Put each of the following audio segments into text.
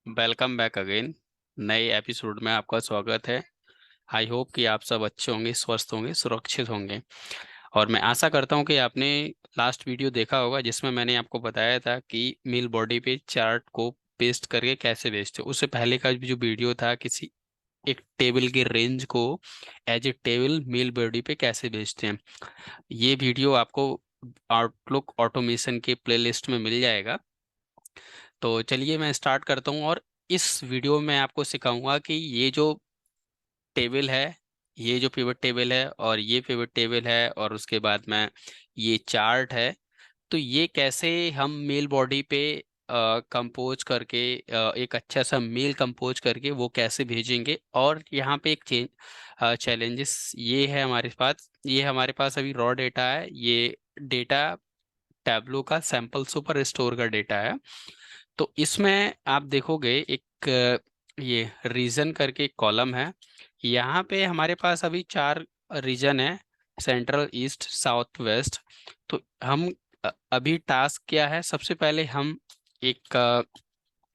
Welcome back again. नए episode में आपका स्वागत है। आई होप कि आप सब अच्छे होंगे, स्वस्थ होंगे, सुरक्षित होंगे। और मैं आशा करता हूं कि आपने लास्ट वीडियो देखा होगा जिसमें मैंने आपको बताया था कि मील बॉडी पे चार्ट को पेस्ट करके कैसे भेजते हो। उससे पहले का जो वीडियो था किसी एक टेबल की रेंज को as a table mail body पे कैसे भेजते हैं। ये वीडियो आपको आउटलुक ऑटोमेशन के प्लेलिस्ट में मिल जाएगा। तो चलिए मैं स्टार्ट करता हूँ। और इस वीडियो में आपको सिखाऊंगा कि ये जो टेबल है, ये जो पिवट टेबल है और ये पिवट टेबल है और उसके बाद में ये चार्ट है, तो ये कैसे हम मेल बॉडी पे कंपोज करके एक अच्छा सा मेल कंपोज करके वो कैसे भेजेंगे। और यहाँ पे एक चैलेंजेस ये है हमारे पास अभी रॉ डेटा है। ये डेटा टैबलो का सैंपल सुपर स्टोर का डेटा है। तो इसमें आप देखोगे एक ये रीजन करके एक कॉलम है। यहाँ पे हमारे पास अभी 4 रीजन है, सेंट्रल, ईस्ट, साउथ, वेस्ट। तो हम अभी टास्क क्या है, सबसे पहले हम एक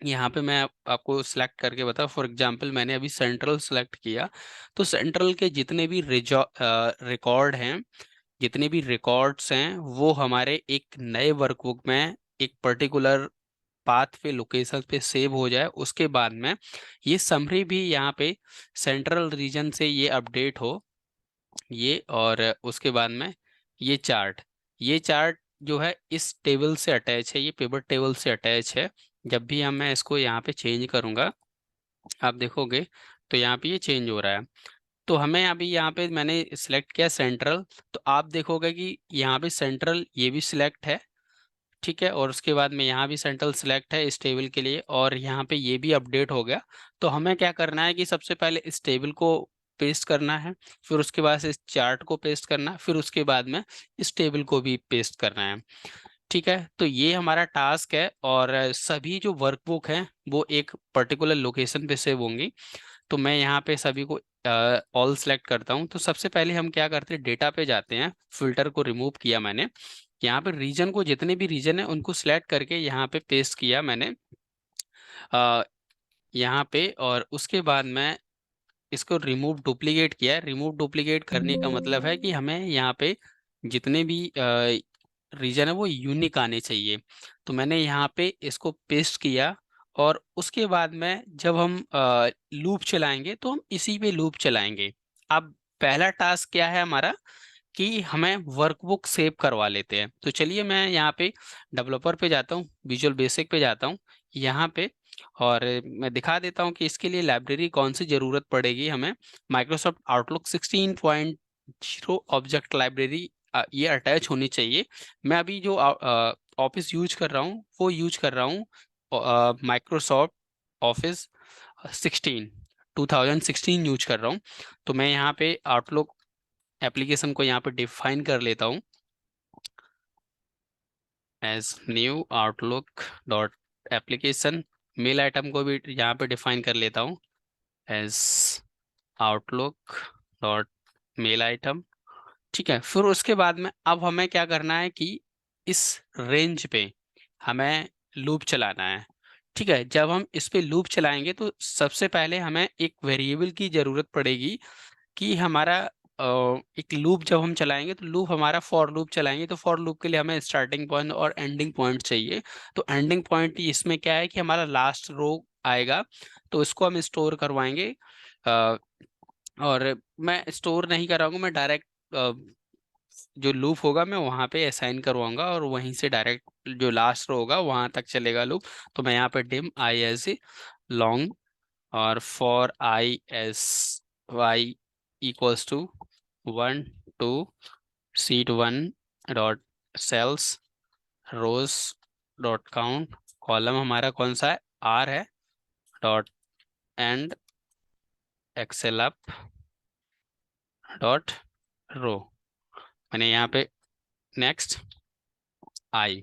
यहाँ पे मैं आपको सिलेक्ट करके बताऊँ। फॉर एग्जांपल मैंने अभी सेंट्रल सेलेक्ट किया, तो सेंट्रल के जितने भी रिकॉर्ड हैं, जितने भी रिकॉर्ड्स हैं, वो हमारे एक नए वर्कबुक में एक पर्टिकुलर पाथ पे, लोकेशन पे सेव हो जाए। उसके बाद में ये समरी भी यहाँ पे सेंट्रल रीजन से ये अपडेट हो, ये। और उसके बाद में ये चार्ट जो है इस टेबल से अटैच है, ये पिवट टेबल से अटैच है। जब भी मैं इसको यहाँ पे चेंज करूँगा, आप देखोगे तो यहाँ पे ये चेंज हो रहा है। तो हमें अभी यहाँ पे मैंने सिलेक्ट किया सेंट्रल, तो आप देखोगे कि यहाँ पे सेंट्रल ये भी सिलेक्ट है, ठीक है। और उसके बाद में यहाँ भी सेंट्रल सेलेक्ट है इस टेबल के लिए, और यहाँ पे ये भी अपडेट हो गया। तो हमें क्या करना है कि सबसे पहले इस टेबल को पेस्ट करना है, फिर उसके बाद इस चार्ट को पेस्ट करना है, फिर उसके बाद में इस टेबल को भी पेस्ट करना है, ठीक है। तो ये हमारा टास्क है। और सभी जो वर्कबुक हैं वो एक पर्टिकुलर लोकेशन पे सेव होंगी। तो मैं यहाँ पे सभी को ऑल सेलेक्ट करता हूँ। तो सबसे पहले हम क्या करते हैं, डेटा पे जाते हैं, फिल्टर को रिमूव किया मैंने। यहाँ पे रीजन को, जितने भी रीजन है उनको सिलेक्ट करके यहाँ पे पेस्ट किया मैंने अ, यहाँ पे। और उसके बाद मैं इसको रिमूव डुप्लीकेट किया। रिमूव डुप्लीकेट करने का मतलब है कि हमें यहाँ पे जितने भी रीजन है वो यूनिक आने चाहिए। तो मैंने यहाँ पे इसको पेस्ट किया। और उसके बाद में जब हम लूप चलाएंगे तो हम इसी पे लूप चलाएंगे। अब पहला टास्क क्या है हमारा कि हमें वर्कबुक सेव करवा लेते हैं। तो चलिए मैं यहाँ पे डेवलपर पे जाता हूँ, विजुअल बेसिक पे जाता हूँ यहाँ पे। और मैं दिखा देता हूँ कि इसके लिए लाइब्रेरी कौन सी ज़रूरत पड़ेगी हमें। माइक्रोसॉफ्ट आउटलुक 16.0 ऑब्जेक्ट लाइब्रेरी ये अटैच होनी चाहिए। मैं अभी जो ऑफिस यूज कर रहा हूँ वो यूज कर रहा हूँ माइक्रोसॉफ्ट ऑफिस 16 2016 यूज कर रहा हूँ। तो मैं यहाँ पे आउटलुक एप्लीकेशन को यहाँ पे डिफाइन कर लेता हूँ as new outlook dot application. Mail item को भी यहाँ पे डिफाइन कर लेता हूँ as outlook dot mail item, ठीक है। फिर उसके बाद में अब हमें क्या करना है कि इस रेंज पे हमें लूप चलाना है, ठीक है। जब हम इस पे लूप चलाएंगे तो सबसे पहले हमें एक वेरिएबल की जरूरत पड़ेगी कि हमारा एक लूप जब हम चलाएंगे तो लूप हमारा फॉर लूप चलाएंगे, तो फॉर लूप के लिए हमें स्टार्टिंग पॉइंट और एंडिंग पॉइंट चाहिए। तो एंडिंग पॉइंट इसमें क्या है कि हमारा लास्ट रो आएगा, तो इसको हम स्टोर करवाएंगे। अ, और मैं स्टोर नहीं कराऊंगा, मैं डायरेक्ट जो लूप होगा मैं वहां पे असाइन करवाऊंगा और वहीं से डायरेक्ट जो लास्ट रो होगा वहां तक चलेगा लूप। तो मैं यहाँ पे डिम आई एस लॉन्ग और for i as y equals to 1 2 sheet 1 dot cells rows dot count, column हमारा कौन सा है, आर है, dot end xl up dot row. मैंने यहाँ पे नेक्स्ट आई।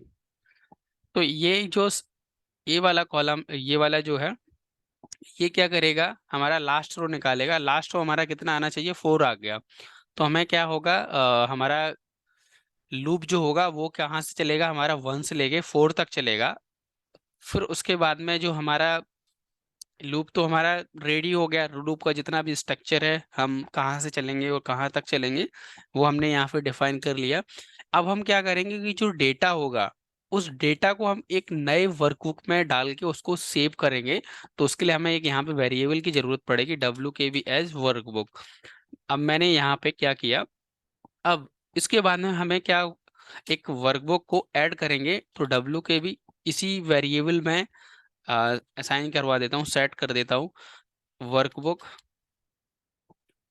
तो ये वाला कॉलम, ये वाला जो है, ये क्या करेगा, हमारा लास्ट रो निकालेगा। लास्ट रो हमारा कितना आना चाहिए, 4 आ गया। तो हमें क्या होगा, हमारा लूप जो होगा वो कहाँ से चलेगा, हमारा 1 से लेके 4 तक चलेगा। फिर उसके बाद में जो हमारा लूप तो हमारा रेडी हो गया, लूप का जितना भी स्ट्रक्चर है, हम कहाँ से चलेंगे और कहाँ तक चलेंगे वो हमने यहाँ पे डिफाइन कर लिया। अब हम क्या करेंगे कि जो डेटा होगा उस डेटा को हम एक नए वर्कबुक में डाल के उसको सेव करेंगे। तो उसके लिए हमें एक यहाँ पे वेरिएबल की जरूरत पड़ेगी, WKB एज वर्कबुक। अब मैंने यहाँ पे क्या किया, अब इसके बाद में हमें क्या, एक वर्कबुक को ऐड करेंगे, तो WKB इसी वेरिएबल में असाइन करवा देता हूँ, सेट कर देता हूँ वर्कबुक,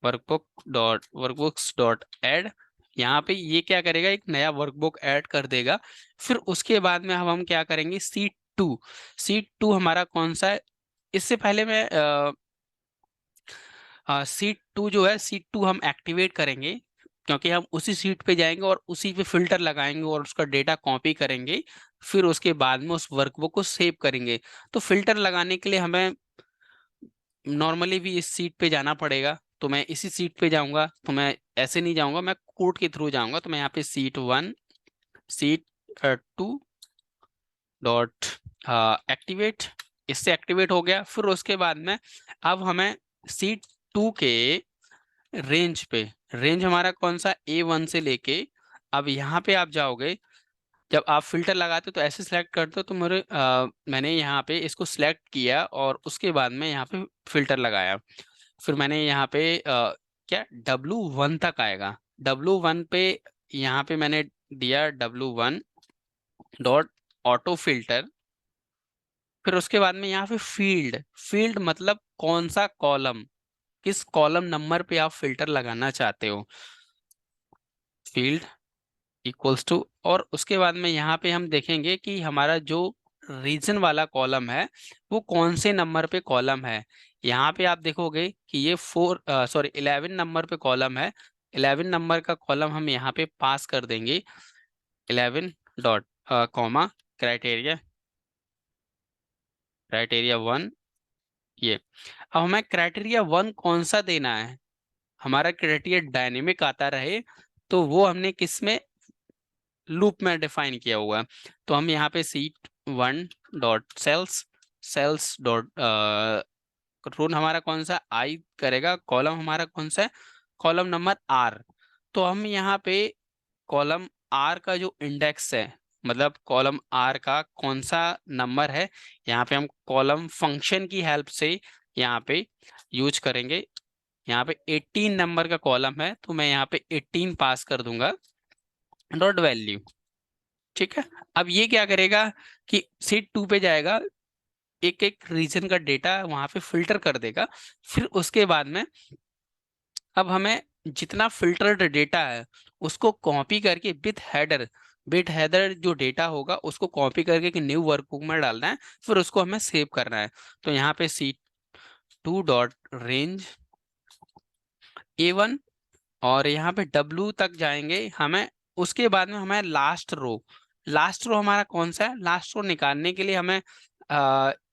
वर्कबुक्स डॉट ऐड। यहाँ पे ये क्या करेगा, एक नया वर्कबुक ऐड कर देगा। फिर उसके बाद में हम क्या करेंगे, C2, C2 हमारा कौन सा है, इससे पहले मैं C2 जो है, C2 हम एक्टिवेट करेंगे, क्योंकि हम उसी सीट पे जाएंगे और उसी पे फिल्टर लगाएंगे और उसका डेटा कॉपी करेंगे। फिर उसके बाद में उस वर्कबुक को सेव करेंगे। तो फिल्टर लगाने के लिए हमें नॉर्मली भी इस सीट पे जाना पड़ेगा, तो मैं इसी सीट पे जाऊंगा। तो मैं ऐसे नहीं जाऊंगा, मैं कोड के थ्रू जाऊंगा। तो मैं यहाँ पे सीट 1, सीट 2 डॉट एक्टिवेट, इससे एक्टिवेट हो गया। फिर उसके बाद में अब हमें सीट 2 के रेंज पे, रेंज हमारा कौन सा, A1 से लेके, अब यहाँ पे आप जाओगे, जब आप फिल्टर लगाते हो तो ऐसे सिलेक्ट करते हो, तो मैंने यहाँ पे इसको सिलेक्ट किया और उसके बाद में यहाँ पे फिल्टर लगाया। फिर मैंने यहाँ पे क्या, W1 तक आएगा, W1 पे यहाँ पे मैंने दिया W1 डॉट ऑटो फिल्टर। फिर उसके बाद में यहाँ पे फील्ड, फील्ड मतलब कौन सा कॉलम, किस कॉलम नंबर पे आप फिल्टर लगाना चाहते हो, फील्ड इक्वल्स टू। और उसके बाद में यहाँ पे हम देखेंगे कि हमारा जो रीजन वाला कॉलम है वो कौन से नंबर पे कॉलम है। यहाँ पे आप देखोगे कि ये 11 नंबर पे कॉलम है। 11 नंबर का कॉलम हम यहाँ पे पास कर देंगे, 11 डॉट कॉमा क्राइटेरिया, क्राइटेरिया 1, ये। अब हमें क्राइटेरिया 1 कौन सा देना है, हमारा क्राइटेरिया डायनेमिक आता रहे, तो वो हमने किस में, लूप में डिफाइन किया हुआ है। तो हम यहाँ पे sheet 1 dot cells, cells dot row हमारा कौन सा, आई करेगा, कॉलम हमारा कौन सा है, कॉलम नंबर R। तो हम यहाँ पे कॉलम R का जो इंडेक्स है, मतलब कॉलम R का कौन सा नंबर है, यहाँ पे हम कॉलम फंक्शन की हेल्प से यहाँ पे यूज करेंगे। यहाँ पे 18 नंबर का कॉलम है, तो मैं यहाँ पे 18 पास कर दूंगा डॉट वैल्यू। ठीक है, अब ये क्या करेगा कि सीट 2 पे जाएगा, एक एक रीजन का डेटा वहां पे फिल्टर कर देगा। फिर उसके बाद में अब हमें जितना फिल्टर्ड डेटा है उसको कॉपी करके विथ हेडर जो डेटा होगा उसको कॉपी करके एक न्यू वर्कबुक में डालना है। फिर उसको हमें सेव करना है। तो यहाँ पे C2 डॉट रेंज A1, और यहाँ पे W तक जाएंगे हमें। उसके बाद में हमें लास्ट रो हमारा कौन सा है, लास्ट रो निकालने के लिए हमें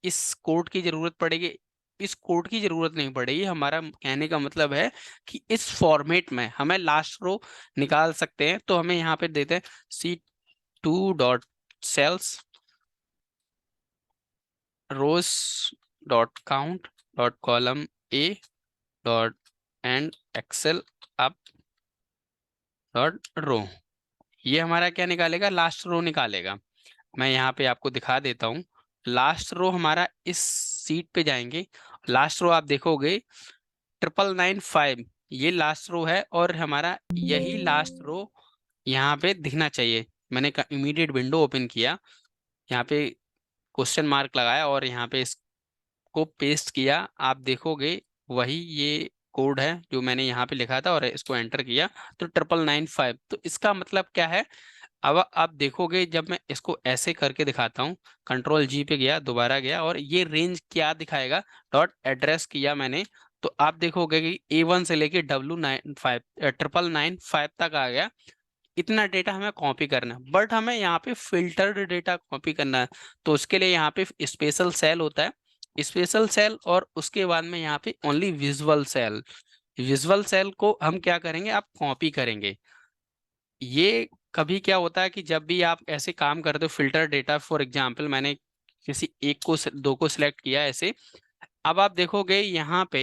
इस कोड की जरूरत पड़ेगी। इस कोड की जरूरत नहीं पड़ेगी, हमारा कहने का मतलब है कि इस फॉर्मेट में हमें लास्ट रो निकाल सकते हैं। तो हमें यहाँ पे देते हैं C2 dot cells rows dot count dot column A dot end xl up dot row. ये हमारा क्या निकालेगा, लास्ट रो निकालेगा। मैं यहाँ पे आपको दिखा देता हूँ। लास्ट रो हमारा इस सीट पे जाएंगे, लास्ट रो आप देखोगे 9995, ये लास्ट रो है और हमारा यही लास्ट रो यहाँ पे दिखना चाहिए। मैंने इमीडिएट विंडो ओपन किया, यहाँ पे क्वेश्चन मार्क लगाया और यहाँ पे को पेस्ट किया। आप देखोगे वही ये कोड है जो मैंने यहाँ पे लिखा था और इसको एंटर किया, तो 9995। तो इसका मतलब क्या है, अब आप देखोगे जब मैं इसको ऐसे करके दिखाता हूँ, Ctrl G पे गया, दोबारा गया, और ये रेंज क्या दिखाएगा, डॉट एड्रेस किया मैंने, तो आप देखोगे कि A1 से लेके W9995 तक आ गया। इतना डेटा हमें कॉपी करना है, बट हमें यहाँ पे फिल्टर्ड डेटा कॉपी करना है। तो उसके लिए यहाँ पे स्पेशल सेल होता है, स्पेशल सेल, और उसके बाद में यहाँ पे only visual cell. Visual cell को हम क्या करेंगे, आप कॉपी करेंगे। ये कभी क्या होता है कि जब भी आप ऐसे काम करते हो फिल्टर डेटा, फॉर एग्जांपल मैंने किसी एक को 2 को सिलेक्ट किया ऐसे, अब आप देखोगे यहाँ पे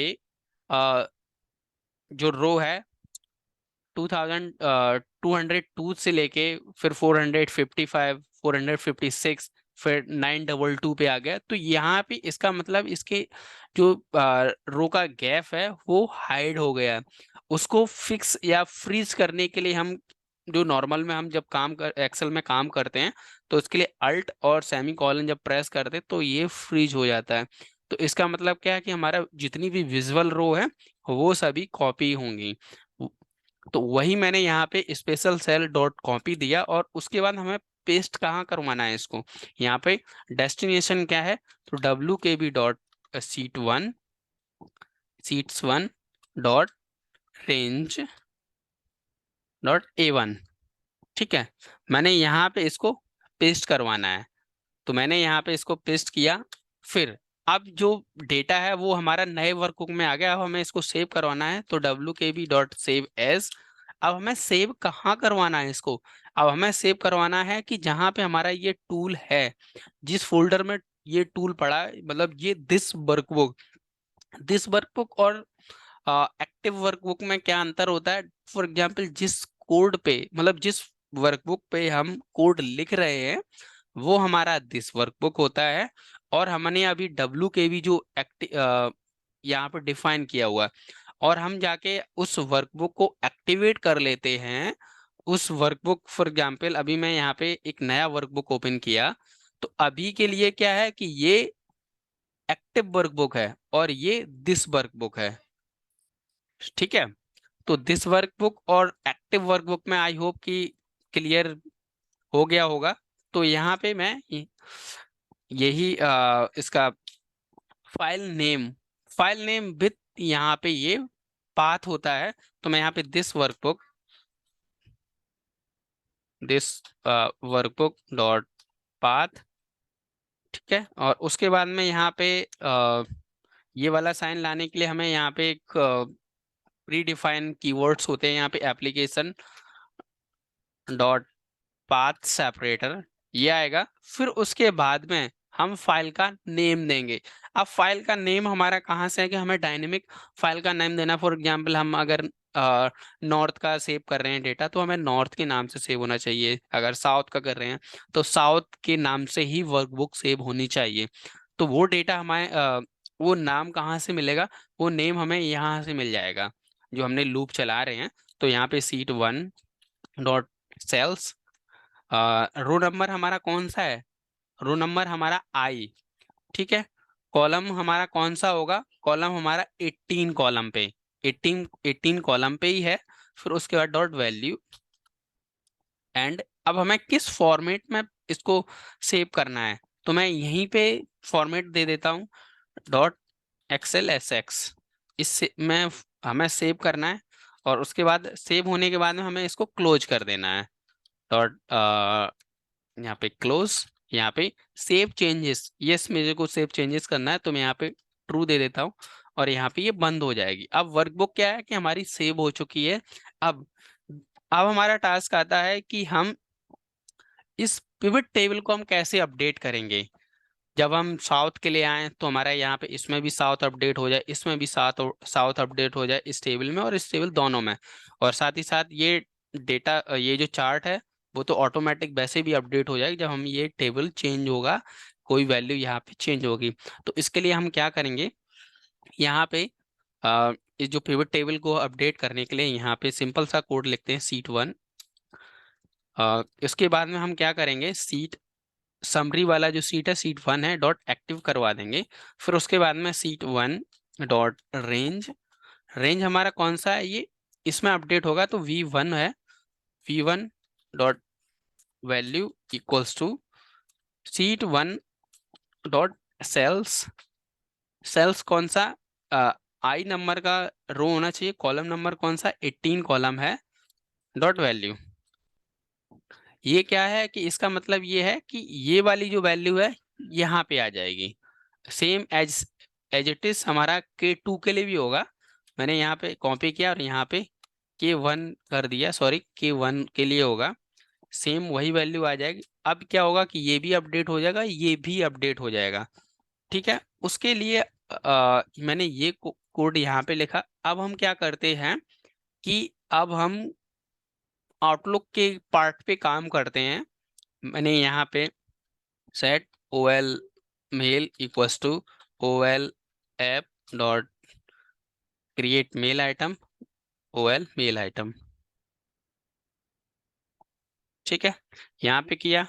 जो रो है 2,202 से लेके फिर 455, 456, फिर 922 पे आ गया। तो यहाँ पे इसका मतलब इसके जो रो का गैप है वो हाइड हो गया। उसको फिक्स या फ्रीज करने के लिए हम जो नॉर्मल में हम जब एक्सेल में काम करते हैं तो उसके लिए अल्ट और सेमी कॉलन जब प्रेस करते हैं तो ये फ्रीज हो जाता है। तो इसका मतलब क्या है कि हमारा जितनी भी विजुअल रो है वो सभी कॉपी होंगी। तो वही मैंने यहाँ पे स्पेशल सेल डॉट कॉपी दिया और उसके बाद हमें पेस्ट कहाँ करवाना है इसको। यहाँ पे डेस्टिनेशन क्या है, तो wkb.sheet1 sheets1 dot range dot a1। ठीक है, मैंने यहाँ पे इसको पेस्ट करवाना है। तो मैंने यहाँ पे इसको पेस्ट किया। फिर अब जो डेटा है वो हमारा नए वर्कबुक में आ गया। अब हमें इसको सेव करवाना है तो wkb.save as। अब हमें सेव कहाँ करवाना है इसको, अब हमें सेव करवाना है कि जहाँ पे हमारा ये टूल है, जिस फोल्डर में ये टूल पड़ा है, मतलब ये दिस वर्कबुक और एक्टिव वर्कबुक में क्या अंतर होता है। फॉर एग्जाम्पल जिस कोड पे, मतलब जिस वर्कबुक पे हम कोड लिख रहे हैं वो हमारा दिस वर्कबुक होता है। और हमने अभी डब्ल्यू के भी जो यहाँ पर डिफाइन किया हुआ है, और हम जाके उस वर्कबुक को एक्टिवेट कर लेते हैं। उस वर्कबुक फॉर एग्जाम्पल अभी मैं यहाँ पे एक नया वर्कबुक ओपन किया, तो अभी के लिए क्या है कि ये एक्टिव वर्कबुक है और ये दिस वर्कबुक है। ठीक है, तो दिस वर्कबुक और एक्टिव वर्कबुक में आई होप कि क्लियर हो गया होगा। तो यहाँ पे मैं यही इसका फाइल नेम विथ यहाँ पे ये पाथ होता है। तो मैं यहाँ पे दिस वर्कबुक डॉट पाथ। ठीक है, और उसके बाद में यहाँ पे ये वाला साइन लाने के लिए हमें यहाँ पे एक प्री डिफाइन कीवर्ड्स होते हैं यहाँ पे, एप्लीकेशन डॉट पाथ सेपरेटर, ये आएगा। फिर उसके बाद में हम फाइल का नेम देंगे। अब फाइल का नेम हमारा कहाँ से है कि हमें डायनेमिक फाइल का नेम देना। फॉर एग्जांपल हम अगर नॉर्थ का सेव कर रहे हैं डेटा तो हमें नॉर्थ के नाम से सेव होना चाहिए। अगर साउथ का कर रहे हैं तो साउथ के नाम से ही वर्कबुक सेव होनी चाहिए। तो वो डेटा हमारे वो नाम कहाँ से मिलेगा, वो नेम हमें यहाँ से मिल जाएगा जो हमने लूप चला रहे हैं। तो यहाँ पे sheet1 डॉट सेल्स, रो नंबर हमारा कौन सा है, रो नंबर हमारा आई। ठीक है, कॉलम हमारा कौन सा होगा, कॉलम हमारा 18 कॉलम पे, 18 कॉलम पे ही है। फिर उसके बाद डॉट वैल्यू एंड। अब हमें किस फॉर्मेट में इसको सेव करना है, तो मैं यहीं पे फॉर्मेट दे देता हूँ डॉट XLSX। इससे मैं हमें सेव करना है और उसके बाद सेव होने के बाद में हमें इसको क्लोज कर देना है डॉट यहाँ पे क्लोज। यहाँ पे सेव चेंजेस, यस मेरे को सेव चेंजेस करना है तो मैं यहाँ पे ट्रू दे देता हूँ और यहाँ पे ये बंद हो जाएगी। अब वर्कबुक क्या है कि हमारी सेव हो चुकी है। अब अब हमारा टास्क आता है कि हम इस पिवट टेबल को हम कैसे अपडेट करेंगे। जब हम साउथ के लिए आए तो हमारा यहाँ पे इसमें भी साउथ अपडेट हो जाए, इसमें भी साउथ साउथ अपडेट हो जाए, इस टेबल में और इस टेबल दोनों में। और साथ ही साथ ये डेटा, ये जो चार्ट है वो तो ऑटोमेटिक वैसे भी अपडेट हो जाएगी जब हम ये टेबल चेंज होगा, कोई वैल्यू यहाँ पे चेंज होगी। तो इसके लिए हम क्या करेंगे, यहाँ पे इस जो पिवट टेबल को अपडेट करने के लिए यहाँ पे सिंपल सा कोड लिखते हैं sheet1। इसके बाद में हम क्या करेंगे, सीट समरी वाला जो सीट है sheet1 है डॉट एक्टिव करवा देंगे। फिर उसके बाद में sheet1 डॉट रेंज, रेंज हमारा कौन सा है ये इसमें अपडेट होगा तो v1 है, v1 dot value equals to sheet1 dot cells. Cells कौन सा, आई नंबर का रो होना चाहिए, कॉलम नंबर कौन सा 18 कॉलम है डॉट वैल्यू। ये क्या है कि इसका मतलब ये है कि ये वाली जो वैल्यू है यहाँ पे आ जाएगी। सेम एज इट इज हमारा K2 के लिए भी होगा। मैंने यहाँ पे कॉपी किया और यहाँ पे K1 कर दिया, सॉरी K1 के लिए होगा, सेम वही वैल्यू आ जाएगी। अब क्या होगा कि ये भी अपडेट हो जाएगा, ये भी अपडेट हो जाएगा। ठीक है, उसके लिए मैंने ये कोड यहाँ पे लिखा। अब हम क्या करते हैं कि अब हम आउटलुक के पार्ट पे काम करते हैं। मैंने यहाँ पे set OL mail equals to OL app dot create mail item OL mail item. ठीक है, यहाँ पे किया।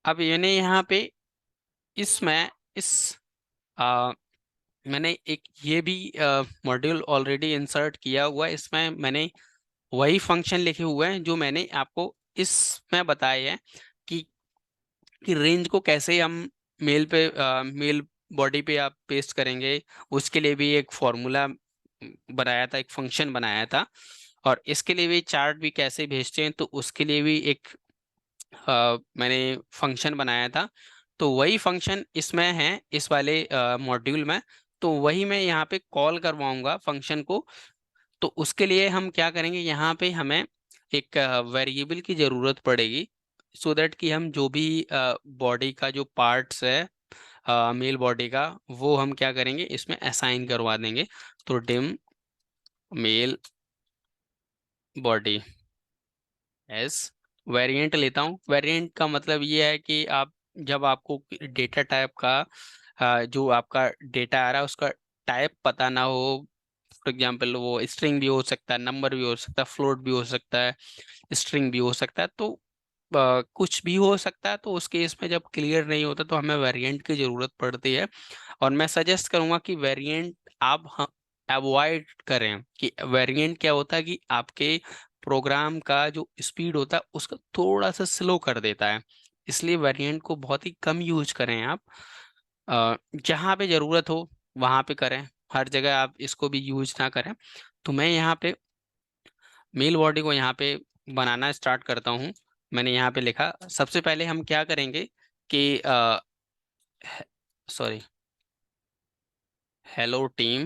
अब मैंने यहाँ पे इसमें इस आ, मैंने एक ये भी मॉड्यूल ऑलरेडी इंसर्ट किया हुआ है। इसमें मैंने वही फंक्शन लिखे हुए हैं जो मैंने आपको इसमें बताए हैं कि रेंज को कैसे हम मेल बॉडी पे आप पेस्ट करेंगे। उसके लिए भी एक फॉर्मूला बनाया था, एक फंक्शन बनाया था। और इसके लिए भी चार्ट भी कैसे भेजते हैं तो उसके लिए भी एक मैंने फंक्शन बनाया था। तो वही फंक्शन इसमें है, इस वाले मॉड्यूल में। तो वही मैं यहाँ पे कॉल करवाऊंगा फंक्शन को। तो उसके लिए हम क्या करेंगे, यहाँ पे हमें एक वेरिएबल की ज़रूरत पड़ेगी, सो दैट कि हम जो भी बॉडी का जो पार्ट्स है मेल बॉडी का, वो हम क्या करेंगे इसमें असाइन करवा देंगे। तो dim mail body as variant लेता हूँ। वेरिएंट का मतलब ये है कि आप जब आपको डेटा टाइप का जो आपका डेटा आ रहा है उसका टाइप पता ना हो। फॉर एग्जांपल वो स्ट्रिंग भी हो सकता है, नंबर भी हो सकता है, फ्लोट भी हो सकता है, स्ट्रिंग भी हो सकता है। तो कुछ भी हो सकता है। तो उस केस में जब क्लियर नहीं होता तो हमें वेरिएंट की ज़रूरत पड़ती है। और मैं सजेस्ट करूंगा कि वेरिएंट आप अवॉइड करें। कि वेरिएंट क्या होता है कि आपके प्रोग्राम का जो स्पीड होता है उसका थोड़ा सा स्लो कर देता है। इसलिए वेरिएंट को बहुत ही कम यूज करें आप। जहाँ पे ज़रूरत हो वहाँ पे करें, हर जगह आप इसको भी यूज ना करें। तो मैं यहाँ पे मेल बॉडी को यहाँ पे बनाना स्टार्ट करता हूँ। मैंने यहाँ पे लिखा, सबसे पहले हम क्या करेंगे कि सॉरी, हेलो टीम,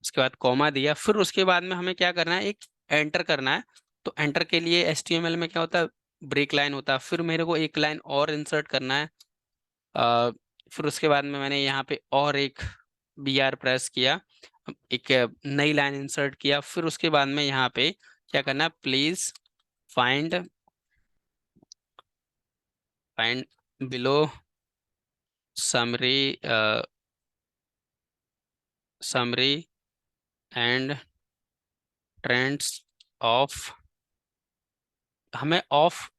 उसके बाद कॉमा दिया। फिर उसके बाद में हमें क्या करना है, एक एंटर करना है। तो एंटर के लिए HTML में क्या होता है, ब्रेक लाइन होता है। फिर मेरे को एक लाइन और इंसर्ट करना है। अ, फिर उसके बाद में मैंने यहाँ पे और एक BR प्रेस किया, एक नई लाइन इंसर्ट किया। फिर उसके बाद में यहाँ पे क्या करना है, please find find below summary summary and trends of, हमें of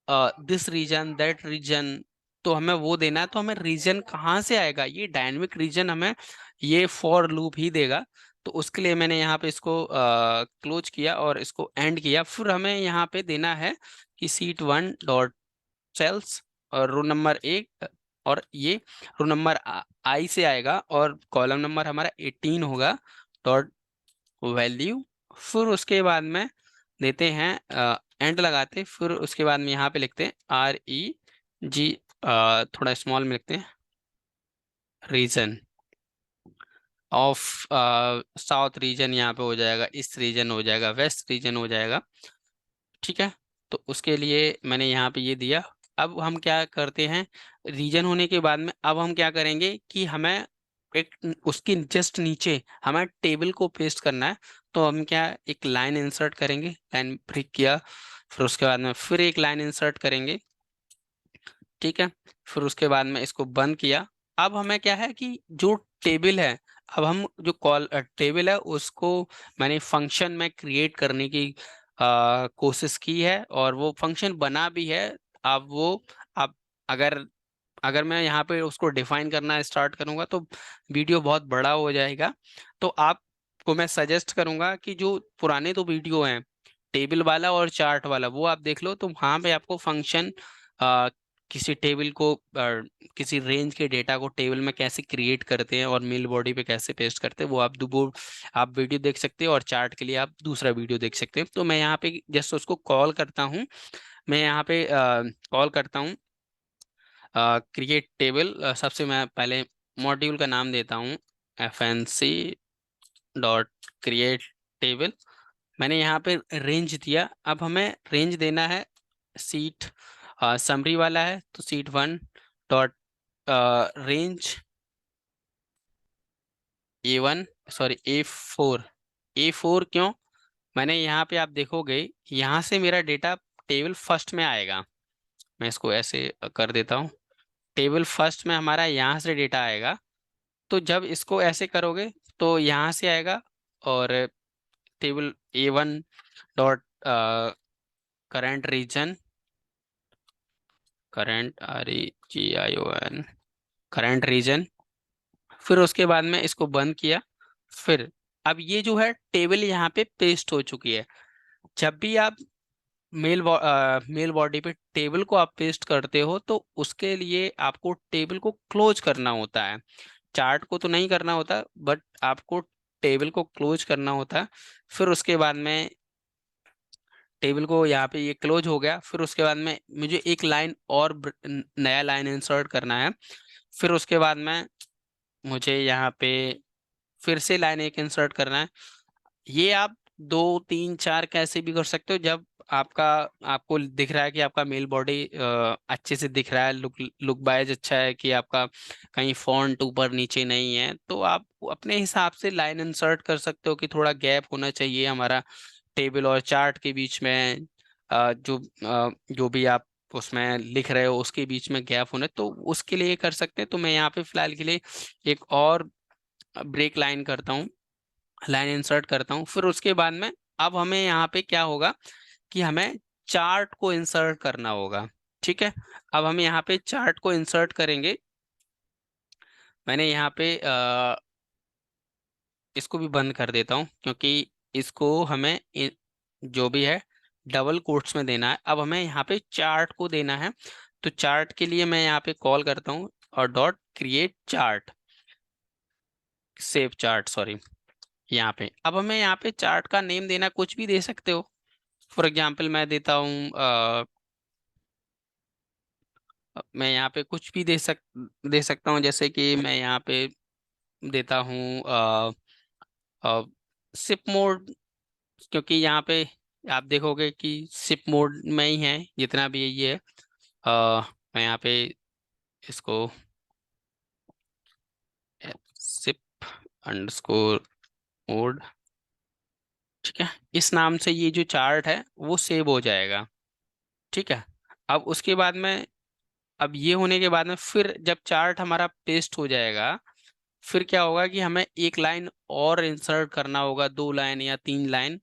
this reason that reason. तो हमें वो देना है। तो हमें रीजन कहाँ से आएगा, ये डायनेमिक रीजन हमें ये फॉर लूप ही देगा। तो उसके लिए मैंने यहाँ पे इसको क्लोज किया और इसको एंड किया। फिर हमें यहाँ पे देना है कि सीट 1 डॉट सेल्स और रो नंबर 1, और ये रो नंबर I से आएगा और कॉलम नंबर हमारा 18 होगा डॉट वैल्यू। फिर उसके बाद में देते हैं एंड लगाते। फिर उसके बाद में यहाँ पे लिखते हैं REG, थोड़ा स्मॉल में लिखते हैं, रीजन ऑफ साउथ रीजन यहाँ पे हो जाएगा, ईस्ट रीजन हो जाएगा, वेस्ट रीजन हो जाएगा। ठीक है, तो उसके लिए मैंने यहाँ पे ये दिया। अब हम क्या करते हैं, रीजन होने के बाद में अब हम क्या करेंगे कि हमें एक उसके जस्ट नीचे हमें टेबल को पेस्ट करना है। तो हम क्या, एक लाइन इंसर्ट करेंगे, लाइन ब्रेक किया। फिर उसके बाद में फिर एक लाइन इंसर्ट करेंगे। ठीक है, फिर उसके बाद में इसको बंद किया। अब हमें क्या है कि जो टेबल है, अब हम जो कॉल टेबल है उसको मैंने फंक्शन में क्रिएट करने की कोशिश की है और वो फंक्शन बना भी है। अब वो, अब अगर अगर मैं यहाँ पे उसको डिफाइन करना स्टार्ट करूंगा तो वीडियो बहुत बड़ा हो जाएगा। तो आपको मैं सजेस्ट करूंगा कि जो पुराने तो वीडियो हैं टेबल वाला और चार्ट वाला, वो आप देख लो। तो वहाँ पे आपको फंक्शन किसी टेबल को किसी रेंज के डेटा को टेबल में कैसे क्रिएट करते हैं और मेल बॉडी पे कैसे पेस्ट करते हैं, वो आप वीडियो देख सकते हैं। और चार्ट के लिए आप दूसरा वीडियो देख सकते हैं। तो मैं यहाँ पे जस्ट उसको कॉल करता हूँ। मैं यहाँ पे कॉल करता हूँ क्रिएट टेबल। सबसे मैं पहले मॉड्यूल का नाम देता हूँ FNC डॉट क्रिएट टेबल। मैंने यहाँ पे रेंज दिया। अब हमें रेंज देना है, सीट समरी वाला है तो seat 1 dot range A1 sorry A4 क्यों? मैंने यहाँ पे आप देखोगे, यहाँ से मेरा डेटा टेबल फर्स्ट में आएगा। मैं इसको ऐसे कर देता हूँ, टेबल फर्स्ट में हमारा यहाँ से डेटा आएगा। तो जब इसको ऐसे करोगे तो यहाँ से आएगा, और table A1 dot current region, current REGION, current region. फिर उसके बाद में इसको बंद किया। फिर अब ये जो है टेबल यहाँ पे पेस्ट हो चुकी है। जब भी आप मेल बॉडी पे टेबल को आप पेस्ट करते हो तो उसके लिए आपको टेबल को क्लोज करना होता है, चार्ट को तो नहीं करना होता, बट आपको टेबल को क्लोज करना होता है। फिर उसके बाद में टेबल को यहाँ पे ये क्लोज हो गया। फिर उसके बाद में मुझे एक लाइन और नया लाइन इंसर्ट करना है। फिर उसके बाद में मुझे यहाँ पे फिर से लाइन एक इंसर्ट करना है। ये आप 2 3 4 कैसे भी कर सकते हो। जब आपका आपको दिख रहा है कि आपका मेल बॉडी अच्छे से दिख रहा है, लुक वाइज अच्छा है, कि आपका कहीं फॉन्ट ऊपर नीचे नहीं है, तो आप अपने हिसाब से लाइन इंसर्ट कर सकते हो कि थोड़ा गैप होना चाहिए हमारा टेबल और चार्ट के बीच में। जो भी आप उसमें लिख रहे हो उसके बीच में गैप होना, तो उसके लिए कर सकते हैं। तो मैं यहाँ पे फिलहाल के लिए एक और ब्रेक लाइन करता हूँ, लाइन इंसर्ट करता हूँ। फिर उसके बाद में अब हमें यहाँ पे क्या होगा कि हमें चार्ट को इंसर्ट करना होगा। ठीक है, अब हम यहाँ पे चार्ट को इंसर्ट करेंगे। मैंने यहाँ पे इसको भी बंद कर देता हूँ, क्योंकि इसको हमें जो भी है डबल कोट्स में देना है। अब हमें यहाँ पे चार्ट को देना है। तो चार्ट के लिए मैं यहाँ पे कॉल करता हूँ और dot create chart, save chart sorry. यहाँ पे अब हमें यहाँ पे चार्ट का नेम देना, कुछ भी दे सकते हो। फॉर एग्जाम्पल मैं देता हूँ मैं यहाँ पे कुछ भी दे सकता हूँ, जैसे कि मैं यहाँ पे देता हूँ सिप मोड, क्योंकि यहाँ पे आप देखोगे कि सिप मोड में ही है जितना भी ये है। मैं यहाँ पे इसको सिप अंडरस्कोर मोड, ठीक है, इस नाम से ये जो चार्ट है वो सेव हो जाएगा। ठीक है, अब उसके बाद में अब ये होने के बाद में फिर जब चार्ट हमारा पेस्ट हो जाएगा, फिर क्या होगा कि हमें एक लाइन और इंसर्ट करना होगा, 2 लाइन या 3 लाइन।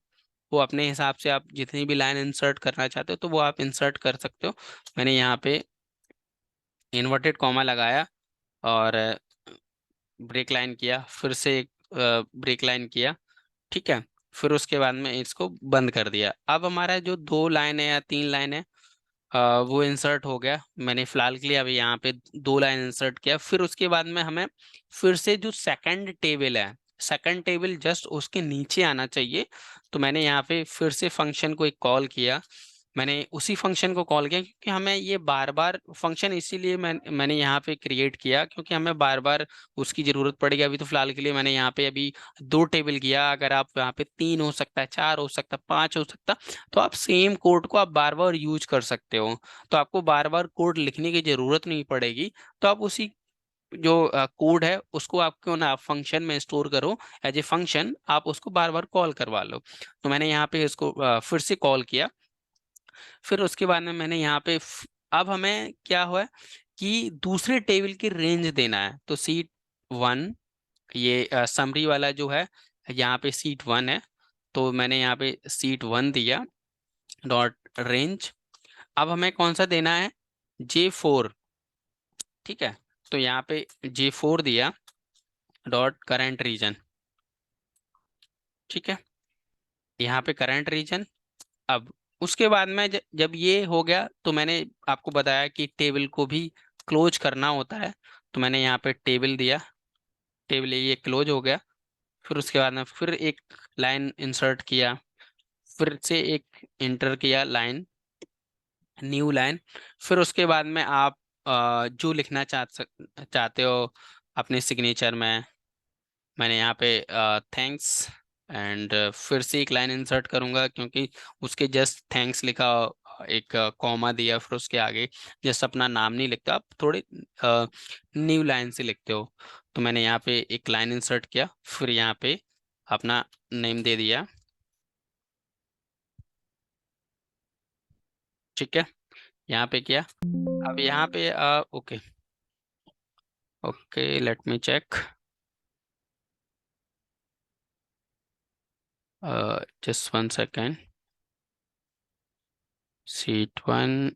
वो अपने हिसाब से आप जितनी भी लाइन इंसर्ट करना चाहते हो तो वो आप इंसर्ट कर सकते हो। मैंने यहाँ पे इन्वर्टेड कॉमा लगाया और ब्रेक लाइन किया, फिर से एक ब्रेक लाइन किया। ठीक है, फिर उसके बाद में इसको बंद कर दिया। अब हमारा जो 2 लाइन है या 3 लाइन है वो इंसर्ट हो गया। मैंने फिलहाल के लिए अभी यहाँ पे 2 लाइन इंसर्ट किया। फिर उसके बाद में हमें फिर से जो सेकंड टेबल है, सेकंड टेबल जस्ट उसके नीचे आना चाहिए। तो मैंने यहाँ पे फिर से फंक्शन को एक कॉल किया। मैंने उसी फंक्शन को कॉल किया क्योंकि हमें ये बार बार फंक्शन इसीलिए मैंने यहाँ पे क्रिएट किया, क्योंकि हमें बार बार उसकी ज़रूरत पड़ेगी। अभी तो फिलहाल के लिए मैंने यहाँ पे अभी 2 टेबल किया, अगर आप यहाँ पे 3 हो सकता है, 4 हो सकता है, 5 हो सकता, तो आप सेम कोड को आप बार बार यूज कर सकते हो। तो आपको बार बार कोड लिखने की जरूरत नहीं पड़ेगी। तो आप उसी जो कोड है उसको आप क्यों ना फंक्शन में स्टोर करो, एज ए फंक्शन आप उसको बार बार कॉल करवा लो। तो मैंने यहाँ पे इसको फिर से कॉल किया। फिर उसके बाद में मैंने यहाँ पे अब हमें क्या हुआ है कि दूसरे टेबल की रेंज देना है। तो सीट 1, ये समरी वाला जो है, यहाँ पे सीट 1 है, तो मैंने यहाँ पे सीट 1 दिया डॉट रेंज। अब हमें कौन सा देना है, J4। ठीक है, तो यहाँ पे J4 दिया डॉट करंट रीजन। ठीक है, यहाँ पे करंट रीजन। अब उसके बाद में जब ये हो गया तो मैंने आपको बताया कि टेबल को भी क्लोज करना होता है। तो मैंने यहाँ पे टेबल दिया, टेबल ये क्लोज हो गया। फिर उसके बाद में फिर एक लाइन इंसर्ट किया, फिर से एक इंटर किया लाइन, न्यू लाइन। फिर उसके बाद में आप जो लिखना चाहते हो अपने सिग्नेचर में, मैंने यहाँ पे थैंक्स एंड फिर से एक लाइन इंसर्ट करूंगा, क्योंकि उसके जस्ट थैंक्स लिखा, एक कॉमा दिया, फिर उसके आगे जस्ट अपना नाम नहीं लिखता, आप थोड़े न्यू लाइन से लिखते हो। तो मैंने यहाँ पे एक लाइन इंसर्ट किया, फिर यहाँ पे अपना नेम दे दिया। ठीक है, यहाँ पे किया। अब यहाँ पे okay okay, let me check, just 1 second. Sheet 1,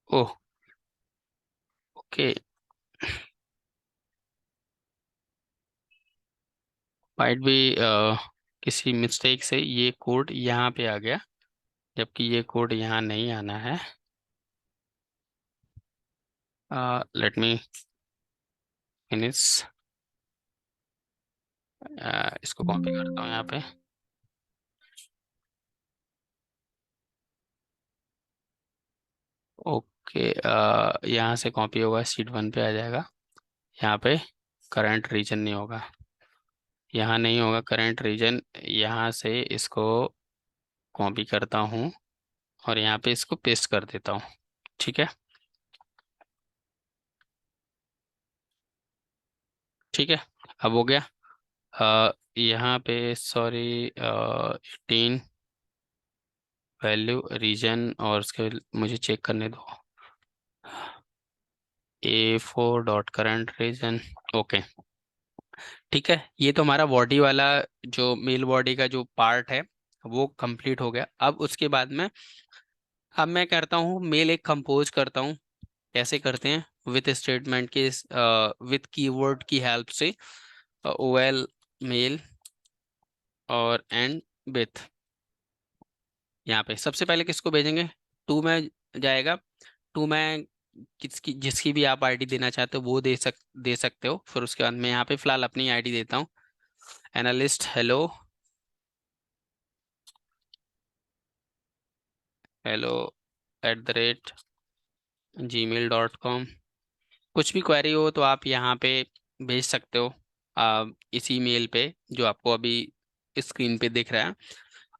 oh okay, might भी किसी मिस्टेक से ये कोड यहाँ पे आ गया, जबकि ये कोड यहाँ नहीं आना है। लेट मी फिनिश, इसको कॉपी करता हूँ यहाँ पे। ओके, यहाँ से कॉपी होगा, शीट 1 पे आ जाएगा। यहाँ पे करंट रीजन नहीं होगा, यहाँ नहीं होगा करंट रीजन। यहाँ से इसको कॉपी करता हूँ और यहाँ पे इसको पेस्ट कर देता हूँ। ठीक है, ठीक है, अब हो गया। यहाँ पे सॉरी, 18 वैल्यू रीजन, और उसके मुझे चेक करने दो, A4 dot current reason. Okay, ठीक है, ये तो हमारा बॉडी वाला जो मेल बॉडी का जो पार्ट है वो कंप्लीट हो गया। अब उसके बाद में अब मैं करता हूँ मेल एक कंपोज करता हूँ। कैसे करते हैं? विथ स्टेटमेंट के विथ कीवर्ड की हेल्प से, OL मेल और एंड विथ। यहाँ पे सबसे पहले किसको भेजेंगे? टू में जाएगा। टू में किसकी जिसकी भी आप आईडी देना चाहते हो वो दे सकते हो। फिर उसके बाद मैं यहाँ पे फिलहाल अपनी आईडी देता हूँ, एनालिस्ट हेलो, हेलो @gmail.com। कुछ भी क्वेरी हो तो आप यहाँ पे भेज सकते हो, इसी मेल पे जो आपको अभी स्क्रीन पे दिख रहा है।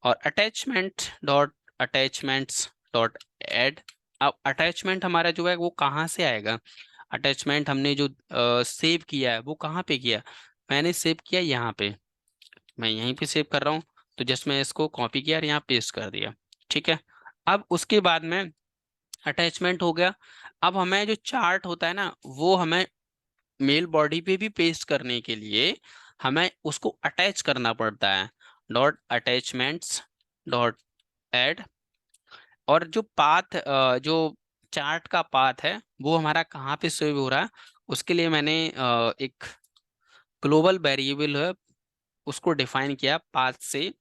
और अटैचमेंट डॉट अब अटैचमेंट हमारा जो है वो कहाँ से आएगा? अटैचमेंट हमने जो सेव किया है वो कहाँ पे किया? मैंने सेव किया यहाँ पे, मैं यहीं पे सेव कर रहा हूँ। तो जस्ट मैं इसको कॉपी किया और यहाँ पेस्ट कर दिया। ठीक है, अब उसके बाद में अटैचमेंट हो गया। अब हमें जो चार्ट होता है ना वो हमें मेल बॉडी पे भी पेस्ट करने के लिए हमें उसको अटैच करना पड़ता है। .attachments.add, और जो पाथ जो चार्ट का पाथ है वो हमारा कहाँ पे सेव हो रहा है, उसके लिए मैंने एक ग्लोबल वेरिएबल है उसको डिफाइन किया पाथ से।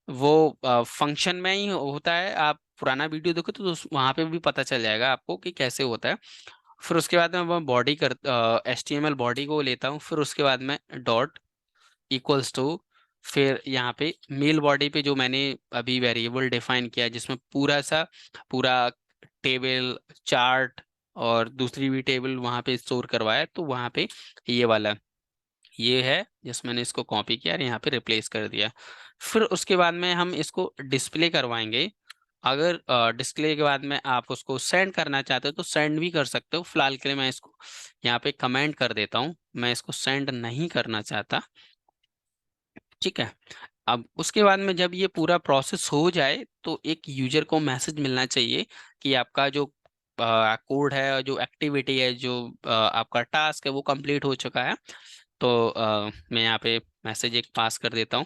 वो फंक्शन में ही होता है, आप पुराना वीडियो देखो तो वहां पे भी पता चल जाएगा आपको कि कैसे होता है। फिर उसके बाद में मैं बॉडी कर HTML बॉडी को लेता हूँ, फिर उसके बाद में डॉट इक्वल्स टू, फिर यहाँ पे मेल बॉडी पे जो मैंने अभी वेरिएबल डिफाइन किया जिसमें पूरा टेबल चार्ट और दूसरी भी टेबल वहाँ पे स्टोर करवाया, तो वहाँ पे ये वाला ये है जिस मैंने इसको कॉपी किया और यहाँ पे रिप्लेस कर दिया। फिर उसके बाद में हम इसको डिस्प्ले करवाएंगे। अगर डिस्प्ले के बाद में आप उसको सेंड करना चाहते हो तो सेंड भी कर सकते हो। फिलहाल के लिए मैं इसको यहाँ पे कमेंट कर देता हूँ, मैं इसको सेंड नहीं करना चाहता। ठीक है, अब उसके बाद में जब ये पूरा प्रोसेस हो जाए तो एक यूजर को मैसेज मिलना चाहिए कि आपका जो कोड है, जो एक्टिविटी है, जो आपका टास्क है वो कंप्लीट हो चुका है। तो मैं यहाँ पे मैसेज एक पास कर देता हूँ,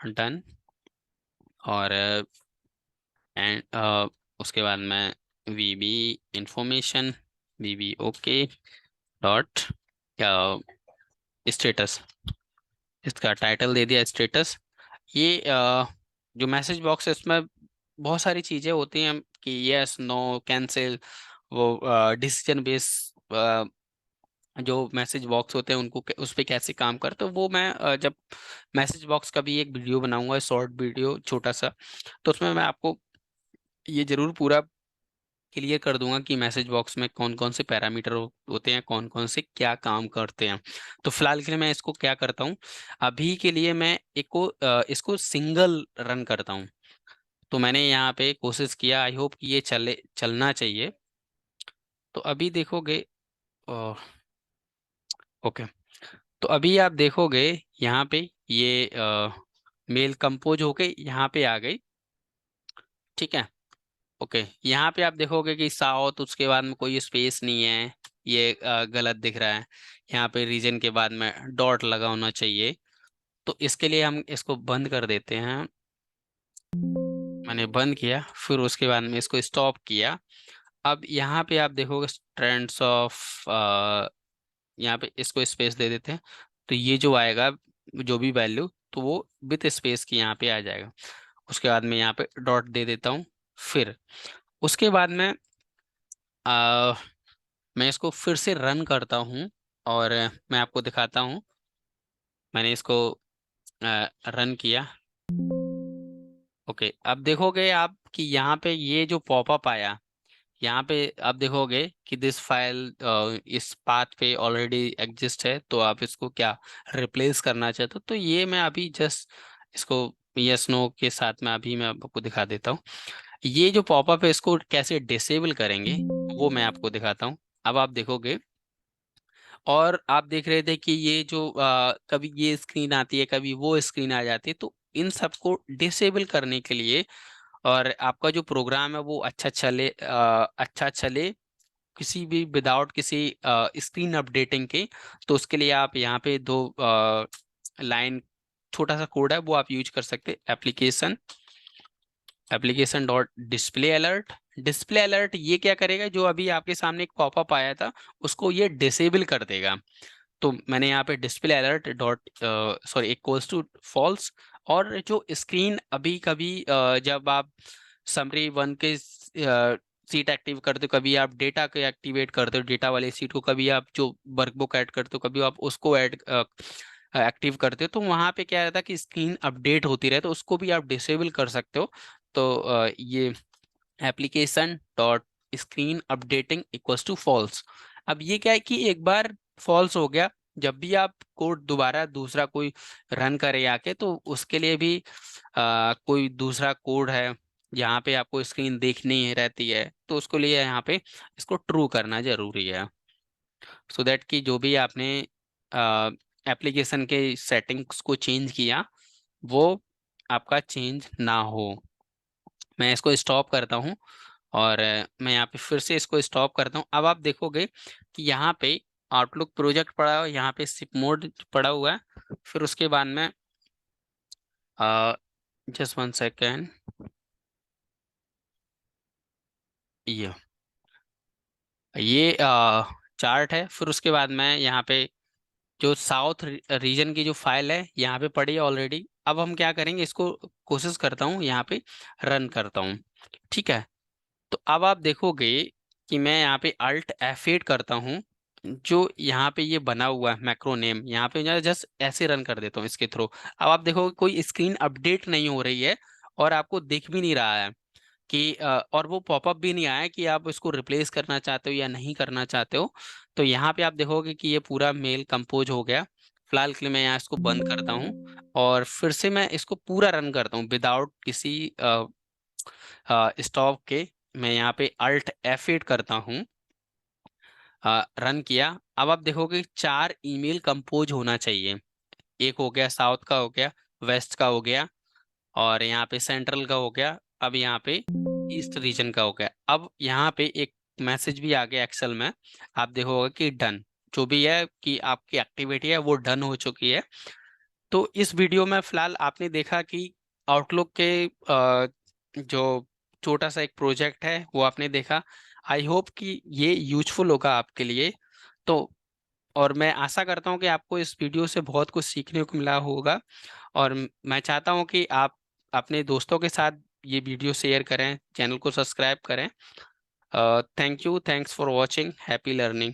डन। और एंड उसके बाद में VB information, VB okay dot status, इसका टाइटल दे दिया स्टेटस। ये जो मैसेज बॉक्स है इसमें बहुत सारी चीज़ें होती हैं कि यस नो कैंसिल, वो डिसीजन बेस जो मैसेज बॉक्स होते हैं उनको उस पे कैसे काम करते, तो वो मैं जब मैसेज बॉक्स का भी एक वीडियो बनाऊंगा, शॉर्ट वीडियो छोटा सा, तो उसमें मैं आपको ये जरूर पूरा क्लियर कर दूंगा कि मैसेज बॉक्स में कौन कौन से पैरामीटर होते हैं, कौन कौन से क्या काम करते हैं। तो फिलहाल के लिए मैं इसको क्या करता हूँ, अभी के लिए मैं इसको सिंगल रन करता हूँ। तो मैंने यहाँ पे कोशिश किया, आई होप कि ये चलना चाहिए। तो अभी देखोगे, ओके, तो अभी आप देखोगे यहाँ पे ये मेल कंपोज होके यहाँ पे आ गई, ठीक है। ओके, यहाँ पे आप देखोगे कि साउथ, उसके बाद में कोई स्पेस नहीं है, ये गलत दिख रहा है। यहाँ पे रीजन के बाद में डॉट लगा होना चाहिए। तो इसके लिए हम इसको बंद कर देते हैं। मैंने बंद किया, फिर उसके बाद में इसको स्टॉप किया। अब यहाँ पे आप देखोगे ट्रेंड्स ऑफ, यहाँ पे इसको स्पेस दे देते हैं। तो ये जो आएगा, जो भी वैल्यू, तो वो विथ स्पेस की यहाँ पे आ जाएगा। उसके बाद में यहाँ पे डॉट दे देता हूँ। फिर उसके बाद में आ, मैं इसको फिर से रन करता हूँ, और मैं आपको दिखाता हूँ। मैंने इसको रन किया। ओके, अब देखोगे आप कि यहाँ पे ये जो पॉपअप आया, यहाँ पे आप देखोगे कि दिस फाइल इस पाथ पे ऑलरेडी एग्जिस्ट है, तो आप इसको क्या रिप्लेस करना चाहते हो। तो ये मैं अभी जस्ट इसको यस नो के साथ में अभी मैं आपको दिखा देता हूँ। ये जो पॉपअप है, इसको कैसे डिसेबल करेंगे वो मैं आपको दिखाता हूँ। अब आप देखोगे, और आप देख रहे थे कि ये जो कभी ये स्क्रीन आती है, कभी वो स्क्रीन आ जाती है। तो इन सबको डिसेबल करने के लिए, और आपका जो प्रोग्राम है वो अच्छा चले किसी भी विदाउट किसी स्क्रीन अपडेटिंग के, तो उसके लिए आप यहाँ पे दो लाइन छोटा सा कोड है, वो आप यूज कर सकते हैं। एप्लीकेशन डॉट डिस्प्ले अलर्ट ये क्या करेगा, जो अभी आपके सामने एक पॉपअप आया था उसको ये डिसेबल कर देगा। तो मैंने यहाँ पे display alert dot sorry equals to false. और जो स्क्रीन अभी कभी जब आप समरी वन के सीट एक्टिव करते हो, कभी आप डेटा को एक्टिवेट करते हो, डेटा वाले सीट को, कभी आप जो वर्कबुक ऐड करते हो, कभी आप उसको ऐड एक्टिव करते हो, तो वहाँ पे क्या रहता है कि स्क्रीन अपडेट होती रहे, तो उसको भी आप डिसेबल कर सकते हो। तो ये application dot screen updating equals to false. अब ये क्या है कि एक बार फॉल्स हो गया, जब भी आप कोड दोबारा दूसरा कोई रन करे आके, तो उसके लिए भी कोई दूसरा कोड है जहाँ पे आपको स्क्रीन देखनी है रहती है, तो उसको लिए यहाँ पे इसको ट्रू करना जरूरी है, सो दैट कि जो भी आपने एप्लीकेशन के सेटिंग्स को चेंज किया वो आपका चेंज ना हो। मैं इसको स्टॉप करता हूँ, और मैं यहाँ पे फिर से इसको स्टॉप करता हूँ। अब आप देखोगे कि यहाँ पे आउटलुक प्रोजेक्ट पड़ा हुआ है, यहाँ पे सिप मोड पड़ा हुआ है। फिर उसके बाद में जस्ट 1 सेकेंड, ये चार्ट है। फिर उसके बाद में यहाँ पे जो साउथ रीजन की जो फाइल है यहाँ पे पड़ी है ऑलरेडी। अब हम क्या करेंगे, इसको कोशिश करता हूँ, यहाँ पे रन करता हूँ, ठीक है। तो अब आप देखोगे कि मैं यहाँ पे अल्ट F8 करता हूँ, जो यहाँ पे ये बना हुआ है मैक्रो नेम, यहाँ पे जस्ट ऐसे रन कर देता हूँ इसके थ्रू। अब आप देखोगे कोई स्क्रीन अपडेट नहीं हो रही है, और आपको दिख भी नहीं रहा है कि और वो पॉपअप भी नहीं आया कि आप इसको रिप्लेस करना चाहते हो या नहीं करना चाहते हो। तो यहाँ पे आप देखोगे कि ये पूरा मेल कंपोज हो गया। फिलहाल के लिए मैं यहाँ इसको बंद करता हूँ, और फिर से मैं इसको पूरा रन करता हूँ विदाउट किसी स्टॉप के। मैं यहाँ पे अल्ट F8 करता हूँ, रन किया। अब आप देखोगे 4 ईमेल कंपोज होना चाहिए। एक हो गया साउथ का, हो गया वेस्ट का, हो गया, और यहाँ पे सेंट्रल का हो गया, अब यहाँ पे ईस्ट रीजन का हो गया। अब यहाँ पे एक मैसेज भी आ गया एक्सेल में, आप देखोगे कि डन, जो भी है कि आपकी एक्टिविटी है वो डन हो चुकी है। तो इस वीडियो में फिलहाल आपने देखा कि आउटलुक के जो छोटा सा एक प्रोजेक्ट है वो आपने देखा। आई होप कि ये यूजफुल होगा आपके लिए। तो और मैं आशा करता हूँ कि आपको इस वीडियो से बहुत कुछ सीखने को मिला होगा, और मैं चाहता हूँ कि आप अपने दोस्तों के साथ ये वीडियो शेयर करें, चैनल को सब्सक्राइब करें। Thank you, thanks for watching, happy learning.